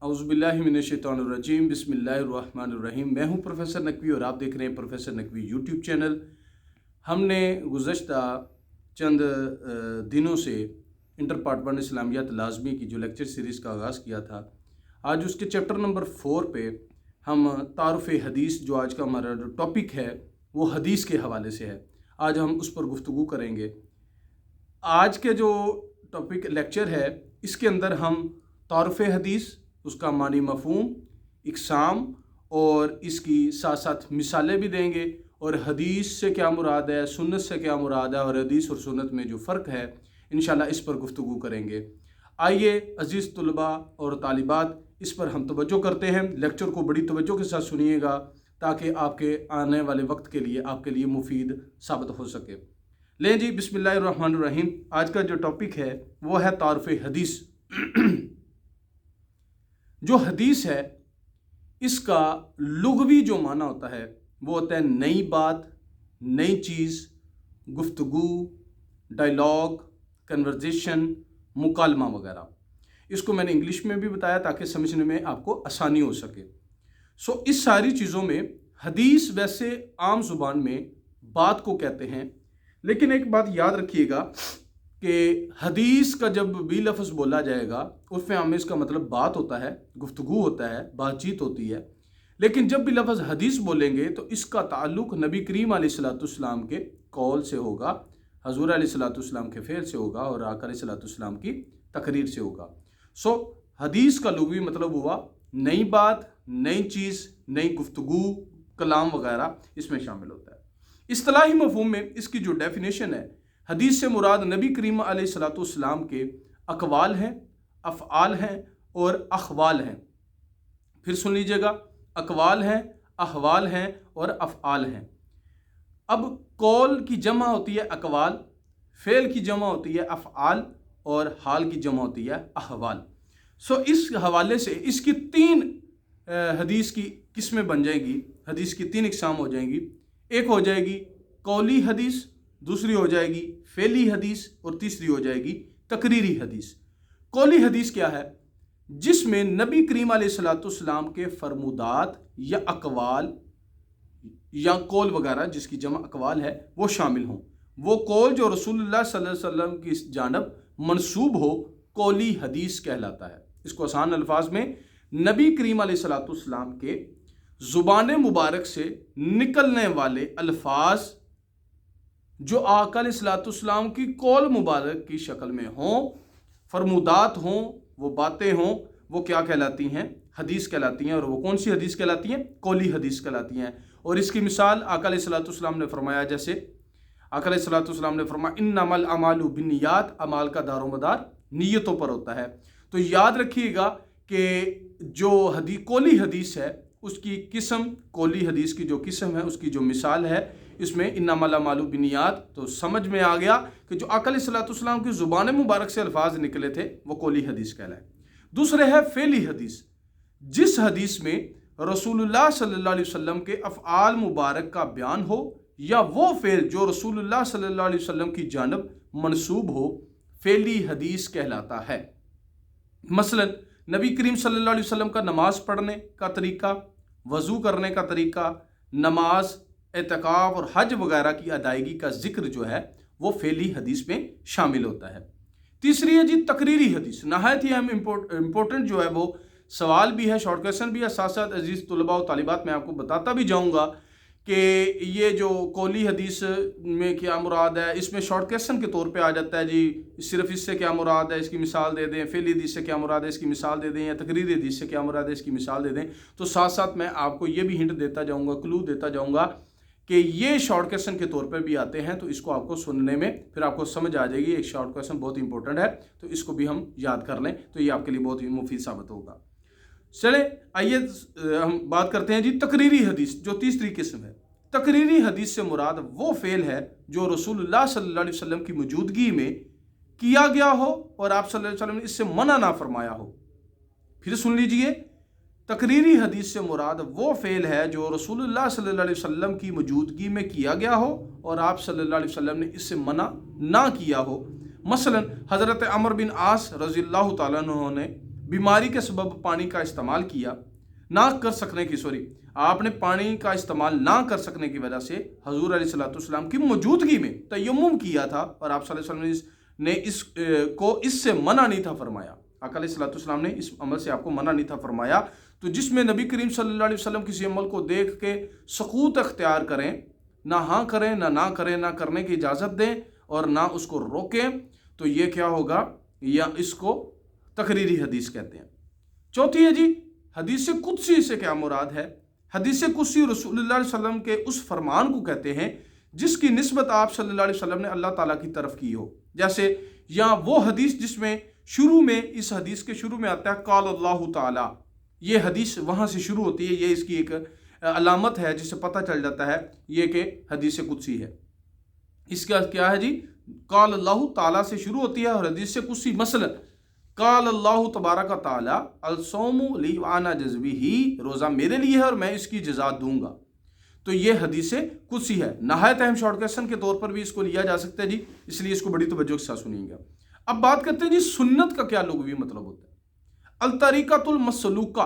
औज़ुबिल्लाहिमिनश्शैतानिर्रजीम बिस्मिल्लाहिर्रहमानिर्रहीम। मैं हूं प्रोफेसर नकवी और आप देख रहे हैं प्रोफेसर नकवी यूट्यूब चैनल। हमने गुज़श्ता चंद दिनों से इंटर पार्ट 1 इस्लामियात लाज़मी की जो लेक्चर सीरीज़ का आगाज़ किया था, आज उसके चैप्टर नंबर 4 पे हम तारुफ़ हदीस, जो आज का हमारा जो टॉपिक है वो हदीस के हवाले से है। आज हम उस पर गुफ्तगू करेंगे। आज के जो टॉपिक लेक्चर है इसके अंदर हम तारुफ़ हदीस, उसका मानी मफ़हूम, इक़साम और इसकी साथ साथ मिसालें भी देंगे, और हदीस से क्या मुराद है, सुन्नत से क्या मुराद है, और हदीस और सुन्नत में जो फ़र्क है इंशाल्लाह इस पर गुफ्तगू करेंगे। आइए अज़ीज़ तुलबा और तालिबात, इस पर हम तवज्जो करते हैं। लेक्चर को बड़ी तवज्जो के साथ सुनिएगा ताकि आपके आने वाले वक्त के लिए आपके लिए मुफीद साबित हो सके। लें जी, बिस्मिल्लाहिर्रहमानिर्रहीम। आज का जो टॉपिक है वो है तारुफ़ हदीस। जो हदीस है इसका लुग़वी जो माना होता है वो होता है नई बात, नई चीज़, गुफ्तगू, डायलॉग, कन्वर्जेशन, मुकालमा वगैरह। इसको मैंने इंग्लिश में भी बताया ताकि समझने में आपको आसानी हो सके। इस सारी चीज़ों में हदीस वैसे आम ज़ुबान में बात को कहते हैं, लेकिन एक बात याद रखिएगा कि हदीस का जब भी लफ्ज़ बोला जाएगा उसमें हमें इसका मतलब बात होता है, गुफ्तगू होता है, बातचीत होती है। लेकिन जब भी लफ्ज़ हदीस बोलेंगे तो इसका ताल्लुक़ नबी करीम अलैहिस्सलाम के कौल से होगा, हज़ूर अलैहिस्सलाम के फ़ेल से होगा और आका अलैहिस्सलाम की तकरीर से होगा। हदीस का लुग़वी मतलब हुआ नई बात, नई चीज़, नई गुफ्तगू, कलाम वगैरह इसमें शामिल होता है। इस्तिलाही मफ़हूम में इसकी जो डेफिनेशन है, हदीस से मुराद नबी करीम अलैहिस्सलाम के अक़वाल हैं, अफ़आल हैं और अख़वाल हैं। फिर सुन लीजिएगा, अक़वाल हैं, अहवाल हैं और अफ़आल हैं। अब कौल की जमा होती है अक़वाल, फ़ेल की जमा होती है अफ़आल और हाल की जमा होती है अहवाल। इस हवाले से इसकी 3 हदीस की किस्में बन जाएंगी, हदीस की 3 इक़साम हो जाएंगी। एक हो जाएगी कौली हदीस, दूसरी हो जाएगी फ़ेली हदीस और तीसरी हो जाएगी तकरीरी हदीस। कौली हदीस क्या है? जिसमें नबी करीम अलैहिस्सलाम के फरमुदात या अक़वाल या कौल वगैरह, जिसकी जमा अक़वाल है, वो शामिल हों। वो कौल जो रसूलुल्लाह सल्लल्लाहु अलैहि वसल्लम की जानब मंसूब हो, कौली हदीस कहलाता है। इसको आसान अल्फाज में नबी करीम अलैहिस्सलाम के ज़ुबान मुबारक से निकलने वाले अल्फाज जो आका अलैहिस्सलाम की कौल मुबारक की शक्ल में हों, फरमुदात हों, वो बातें हों, वो क्या कहलाती हैं? हदीस कहलाती हैं। और वो कौन सी हदीस कहलाती हैं? कौली हदीस कहलाती हैं। और इसकी मिसाल आका अलैहिस्सलाम ने फरमाया, जैसे आका अलैहिस्सलाम ने फरमाया इन्नमल अमालु बिन्नियात, अमाल का दारोमदार नीयतों पर होता है। तो याद रखिएगा कि जो कौली हदीस है उसकी किस्म, कौली हदीस की जो किस्म है उसकी जो मिसाल है, इसमें इन्नमल अमालु बिन्नियात, तो समझ में आ गया कि जो आका अलैहिस्सलाम की ज़ुबान मुबारक से अल्फाज निकले थे वो कौली हदीस कहलाए। दूसरे है फ़ेली हदीस, जिस हदीस में रसूलुल्लाह सल्लल्लाहु अलैहि वसल्लम के अफ़आल मुबारक का बयान हो या वो फ़ेल जो रसूलुल्लाह सल्लल्लाहु अलैहि वसल्लम की जानब मंसूब हो, फ़ेली हदीस कहलाता है। मसलन नबी करीम सल्लल्लाहु अलैहि वसल्लम का नमाज़ पढ़ने का तरीका, वज़ू करने का तरीका, नमाज, एतकाफ़ और हज वगैरह की अदायगी का जिक्र जो है वो फ़ेली हदीस में शामिल होता है। तीसरी है जी तकरीरी हदीस। नहायत ही हम इम्पोर्टेंट जो है वो सवाल भी है, शॉर्ट क्वेश्चन भी है। साथ साथ अजीज़ तुलबा और तालिबात, मैं आपको बताता भी जाऊँगा कि ये जो कौली हदीस में क्या मुराद है, इसमें शॉर्ट क्वेश्चन के तौर पे आ जाता है जी, सिर्फ इससे क्या मुराद है, इसकी मिसाल दे दें। फ़ेली हदीस से क्या मुराद है, इसकी मिसाल दे दें। या तकरीरी हदीस से क्या मुराद है, इसकी मिसाल दे दें। तो साथ साथ मैं आपको ये भी हिंट देता जाऊँगा, क्लू देता जाऊँगा कि ये शॉर्ट क्वेश्चन के तौर पर भी आते हैं। तो इसको आपको सुनने में फिर आपको समझ आ जाएगी। एक शॉर्ट क्वेश्चन बहुत इंपॉर्टेंट है, तो इसको भी हम याद कर लें तो ये आपके लिए बहुत ही मुफीद साबित होगा। चले आइए हम बात करते हैं जी तकरीरी हदीस, जो तीसरी किस्म है। तकरीरी हदीस से मुराद वो फ़ेल है जो रसूलुल्लाह सल्लल्लाहु अलैहि वसल्लम की मौजूदगी में किया गया हो और आप सल्लल्लाहु अलैहि वसल्लम ने इससे मना ना फरमाया हो। फिर सुन लीजिए, तकरीरी हदीस से मुराद वो फ़ेल है जो रसूलुल्लाह सल्लल्लाहु अलैहि वसल्लम की मौजूदगी में किया गया हो और आप सल्लल्लाहु अलैहि वसल्लम ने इससे मना ना किया हो। मसलन हज़रत अमर बिन आस रज़ियल्लाहु ताला अन्हु ने बीमारी के सबब पानी का इस्तेमाल किया, ना कर सकने की आपने पानी का इस्तेमाल ना कर सकने की वजह से हजूर अलैहिस्सलाम की मौजूदगी में तयम्मुम किया था और आप सल्लल्लाहु अलैहि वसल्लम ने इसको इससे मना नहीं था फरमाया। आका अलैहिस्सलाम ने इस अमल से आपको मना नहीं था फरमाया। तो जिसमें नबी करीम सल्लल्लाहु अलैहि वसल्लम किसी अमल को देख के सकूत अख्तियार करें, ना हाँ करें ना करें, ना करने की इजाज़त दें और ना उसको रोकें, तो ये क्या होगा, या इसको तकरीरी हदीस कहते हैं। चौथी है जी हदीस कुदसी से क्या मुराद है। हदीस कुदसी रसूलुल्लाह सल्लल्लाहु अलैहि वसल्लम के उस फरमान को कहते हैं जिसकी निस्बत आप सल्लल्लाहु अलैहि वसल्लम ने अल्लाह ताला की तरफ की हो। जैसे या वो हदीस जिसमें शुरू में, इस हदीस के शुरू में आता है काल अल्लाह ताला, ये हदीस वहाँ से शुरू होती है। ये इसकी एक अलामत है जिससे पता चल जाता है ये कि हदीस कुदसी है। इसका क्या है जी, काल अल्लाह ताला से शुरू होती है और हदीस कुदसी मसलन काल अल्लाह तबारक ताला अलसौमु ली वाना जज़्बिही, रोज़ा मेरे लिए है और मैं इसकी जज़ा दूंगा। तो ये हदीस कुदसी है। नहायत अहम शॉर्टकशन के तौर पर भी इसको लिया जा सकता है जी, इसलिए इसको बड़ी तवज्जो के साथ सुनिएगा। अब बात करते हैं जी सुन्नत का क्या लुग़वी मतलब होता है। अल तरीक़तुल मसलूका,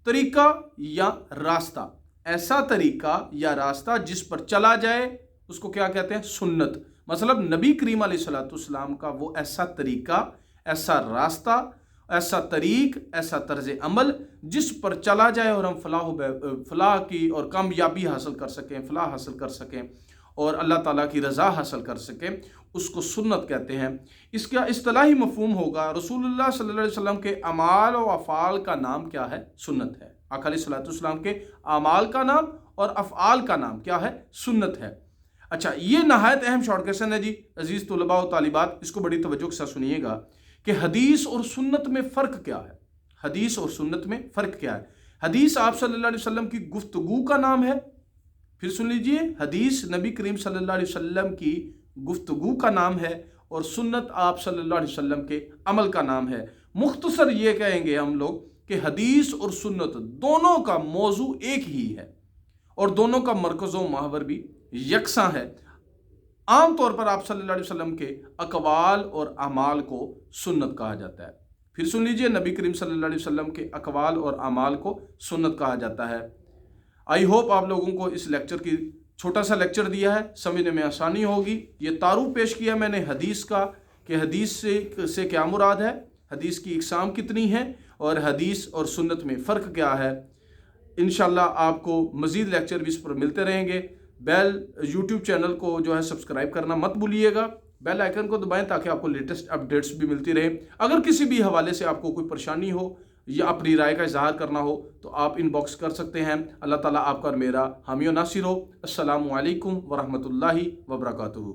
तरीका या रास्ता, ऐसा तरीका या रास्ता जिस पर चला जाए उसको क्या कहते हैं, सुन्नत। मतलब नबी करीम अलैहिस्सलाम का वो ऐसा तरीका, ऐसा रास्ता, ऐसा तरीक, ऐसा तर्ज अमल जिस पर चला जाए और हम फलाह की और कामयाबी हासिल कर सकें, फलाह हासिल कर सकें और अल्लाह ताला की रज़ा हासिल कर सकें, उसको सुन्नत कहते हैं। इसका इस्तिलाही मफ़हूम होगा, रसूलुल्लाह सल्लल्लाहु अलैहि वसल्लम के अमाल और अफ़ाल का नाम क्या है, सुन्नत है। आका अलैहिस्सलाम के अमाल का नाम और अफ़आल का नाम क्या है, सुन्नत है। अच्छा, ये नहायत अहम शॉर्टकशन है जी अजीज़ तुलबा और तालिबात, इसको बड़ी तवज्जो के साथ सुनिएगा कि हदीस और सुन्नत में फ़र्क क्या है। हदीस और सुन्नत में फ़र्क क्या है। हदीस आप सल्लल्लाहु अलैहि वसल्लम की गुफ्तगू का नाम है। फिर सुन लीजिए, हदीस नबी करीम सल्लल्लाहु अलैहि वसल्लम की गुफ्तगू का नाम है और सुन्नत आप सल्लल्लाहु अलैहि वसल्लम के अमल का नाम है। मुख्तसर ये कहेंगे हम लोग कि हदीस और सुन्नत दोनों का मौजू एक ही है और दोनों का मरकज़ व महवर भी यकसा है। आम तौर पर आप सल्लल्लाहु अलैहि वसल्लम के अक़वाल और अमाल को सुन्नत कहा जाता है। फिर सुन लीजिए, नबी करीम सल्लल्लाहु अलैहि वसल्लम के अक़वाल और अमाल को सुन्नत कहा जाता है। आई होप आप लोगों को इस लेक्चर की छोटा सा लेक्चर दिया है, समझने में आसानी होगी। ये तारुफ पेश किया मैंने हदीस का कि हदीस से क्या मुराद है, हदीस की इक़साम कितनी है और हदीस और सुन्नत में फ़र्क क्या है। इंशाअल्लाह आपको मज़ीद लेक्चर भी इस पर मिलते रहेंगे। बेल यूट्यूब चैनल को जो है सब्सक्राइब करना मत भूलिएगा, बेल आइकन को दबाएं ताकि आपको लेटेस्ट अपडेट्स भी मिलती रहे। अगर किसी भी हवाले से आपको कोई परेशानी हो या अपनी राय का इजहार करना हो तो आप इनबॉक्स कर सकते हैं। अल्लाह ताला आपका और मेरा हामी और नासिर हो। अस्सलामु अलैकुम वरहमतुल्लाहि वबरकातुहू।